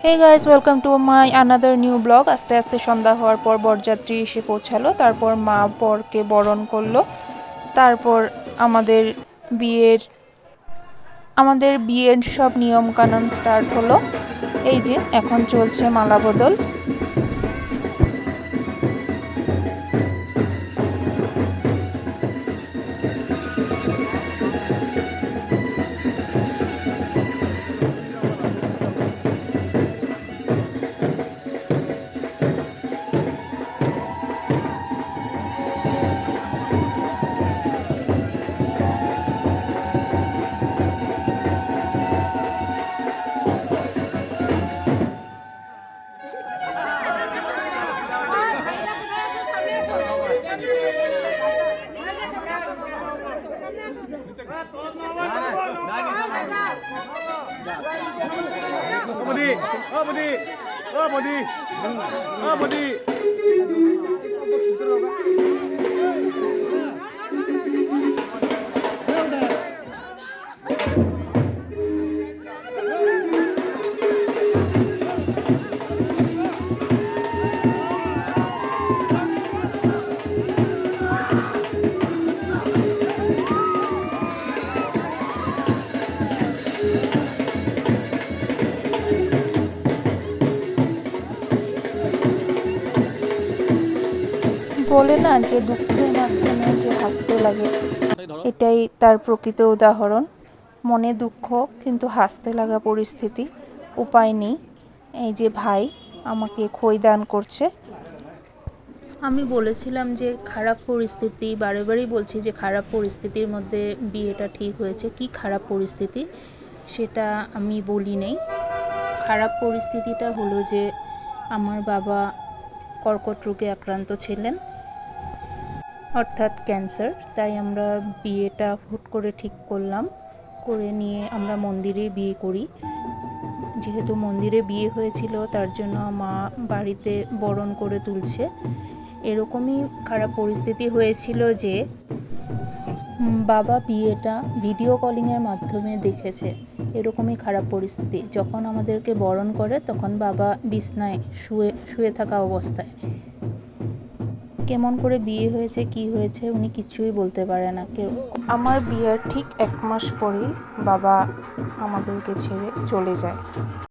Hey guys, welcome to my another new blog. আস্তে আস্তে সন্ধ্যা হওয়ার পর বরযাত্রী এসে পৌঁছালো। তারপর মা বরকে বরণ করলো। তারপর আমাদের বিয়ের সব নিয়ম কানুন স্টার্ট হলো। এই যে এখন চলছে মালা বদল। বলে না যে দুঃখের মাঝখানে যে হাসতে লাগে, এটাই তার প্রকৃত উদাহরণ। মনে দুঃখ কিন্তু হাসতে লাগা পরিস্থিতি, উপায় নেই। এই যে ভাই আমাকে খই দান করছে। আমি বলেছিলাম যে খারাপ পরিস্থিতি, বারে বারেই বলছি যে খারাপ পরিস্থিতির মধ্যে বিয়েটা ঠিক হয়েছে। কি খারাপ পরিস্থিতি সেটা আমি বলি নেই। খারাপ পরিস্থিতিটা হলো যে আমার বাবা কর্কট রোগে আক্রান্ত ছিলেন, অর্থাৎ ক্যান্সার। তাই আমরা বিয়েটা হুট করে ঠিক করলাম, করে নিয়ে আমরা মন্দিরে বিয়ে করি। যেহেতু মন্দিরে বিয়ে হয়েছিল তার জন্য মা বাড়িতে বরণ করে তুলছে। এরকমই খারাপ পরিস্থিতি হয়েছিল যে বাবা বিয়েটা ভিডিও কলিংয়ের মাধ্যমে দেখেছে। এরকমই খারাপ পরিস্থিতি। যখন আমাদেরকে বরণ করে তখন বাবা বিছনায় শুয়ে থাকা অবস্থায়। কেমন করে বিয়ে হয়েছে, কি হয়েছে উনি কিছুই বলতে পারে না। আমার বিয়ের ঠিক 1 মাস পরেই বাবা আমাদেরকে ছেড়ে চলে যায়।